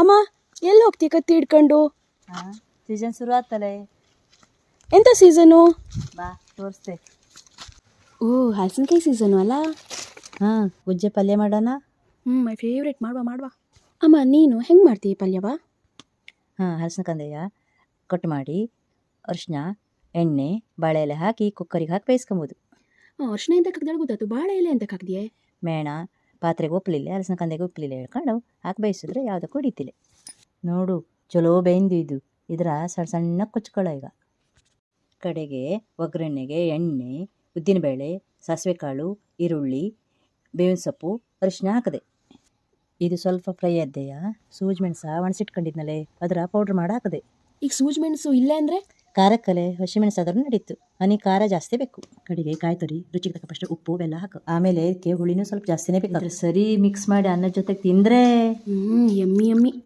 ಅಮ್ಮ ಎಲ್ಲಿ ಹೋಗ್ತೀಯ ಕತ್ತಿ ಹಿಡ್ಕೊಂಡು? ಸೀಸನ್ ಶುರು ಆತಲೇ. ಎಂಥ ಸೀಸನು? ಬಾ ತೋರಿಸ್ತೆ. ಓ ಹಲಸಿನಕಾಯಿ ಸೀಸನು ಅಲ್ಲ? ಹಾಂ, ಗುಜ್ಜೆ ಪಲ್ಯ ಮಾಡೋಣ. My favourite. ಮಾಡುವ. ಅಮ್ಮ ನೀನು ಹೆಂಗೆ ಮಾಡ್ತೀಯ ಪಲ್ಯವ? ಹಲಸಿನಕಾಯಿಯ ಕಟ್ ಮಾಡಿ ಅರಿಶಿನ, ಎಣ್ಣೆ, ಬಾಳೆ ಎಲೆ ಹಾಕಿ ಕುಕ್ಕರಿಗೆ ಹಾಕಿ ಬೇಯಿಸ್ಕೊಬೋದು. ಅರ್ಶಿನ ಎಂತ ಹಾಕಿದ್ರೆ ಗೊತ್ತಾಯ್ತು, ಬಾಳೆ ಎಲೆ ಎಂತ ಹಾಕಿದೆಯೇ? ಮೇಣ ಪಾತ್ರೆಗೆ ಉಪ್ಪಲಿಲ್ಲ, ಹಲಸಿನಕಾಯಿಗೆ ಉಪ್ಪಲಿಲ್ಲ ಹೇಳ್ಕೊಂಡು ಹಾಕಿ ಬೇಯಿಸಿದ್ರೆ ಯಾವುದಕ್ಕೂ ಹಿಡಿತಿಲ್ಲ. ನೋಡು ಚಲೋ ಬೇಯ್ದು ಇದು. ಇದರ ಸಣ್ಣ ಸಣ್ಣ ಕುಚ್ಕೊಳ್ಳೋ. ಈಗ ಕಡೆಗೆ ಒಗ್ಗರಣೆಗೆ ಎಣ್ಣೆ, ಉದ್ದಿನಬೇಳೆ, ಸಾಸಿವೆ ಕಾಳು, ಈರುಳ್ಳಿ, ಬೇವಿನ ಸೊಪ್ಪು, ಅರಿಶಿನ ಹಾಕಿದೆ. ಇದು ಸ್ವಲ್ಪ ಫ್ರೈ ಆದ್ದೆಯ ಸೂಜಿ ಮೆಣಸ ಒಣಸಿಟ್ಕೊಂಡಿದ್ನಲ್ಲೇ ಅದರ ಪೌಡ್ರ್ ಮಾಡಿ ಹಾಕಿದೆ. ಈಗ ಸೂಜಿ ಮೆಣಸು ಇಲ್ಲ ಅಂದರೆ ಖಾರಕ್ಕಲೆ ಹಸಿಮೆಣಸಾದ್ರೂ ನಡೀತು. ನನಗೆ ಖಾರ ಜಾಸ್ತಿ ಬೇಕು. ಕಡೆಗೆ ಕಾಯಿ ತುರಿ, ರುಚಿಗೆ ತಕ್ಕಷ್ಟು ಉಪ್ಪು, ಬೆಲ್ಲ ಹಾಕು. ಆಮೇಲೆ ಇದಕ್ಕೆ ಹುಳಿನೂ ಸ್ವಲ್ಪ ಜಾಸ್ತಿನೇ ಬೇಕಾದ್ರೆ ಸರಿ ಮಿಕ್ಸ್ ಮಾಡಿ ಅನ್ನದ ಜೊತೆಗೆ ತಿಂದರೆ ಯಮ್ಮಿ